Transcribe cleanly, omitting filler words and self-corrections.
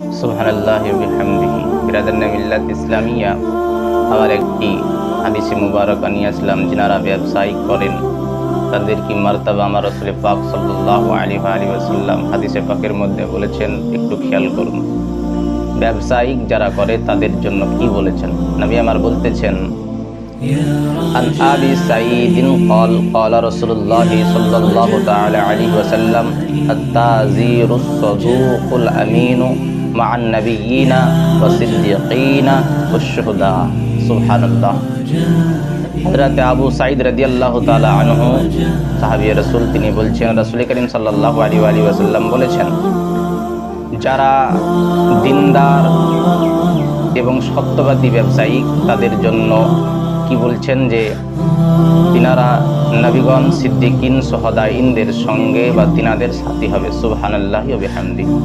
সুবহানাল্লাহি ওয়া বিহামদিহি। বিরাদান মিল্লাত ইসলামিয়া, আমার একটি হাদিসে মুবারকা নিয়ে আসলাম। যিনারা ব্যবসায়িক করেন তাদের কি মার্তাবা আমার রাসূল পাক সাল্লাল্লাহু আলাইহি ওয়াসাল্লাম হাদিসে পাকের মধ্যে বলেছেন, একটু খেয়াল করুন। ব্যবসায়িক যারা করে তাদের জন্য কি বলেছেন? নবী আমার বলতেছেন, আন আবি সাঈদিন ক্বাল ক্বালা রাসূলুল্লাহি সাল্লাল্লাহু তাআলা আলাইহি ওয়াসাল্লাম, আত-তাযীরুস সাদূকুল আমিনু মা'আন নাবিয়্যিনা ওয়াস সিদ্দীকিনা ওয়াশ শুহাদা। সুবহানাল্লাহ। হযরত আবু সাঈদ রাদিয়াল্লাহু তাআলা আনহু, সাহাবী রাসূল, তিনি বলছেন, রাসূল করিম সাল্লাল্লাহু আলাইহি ওয়াসাল্লাম বলেছেন, যারা দিনদার এবং সত্যবাদী ব্যবসায়িক তাদের জন্য কি বলছেন, যে তিনারা নবীগণ, সিদ্দিকিন, শুহাদাইনদের সঙ্গে বা তিনাদের সাথী হবে। সুবহানাল্লাহি ওয়া বিহামদিহি।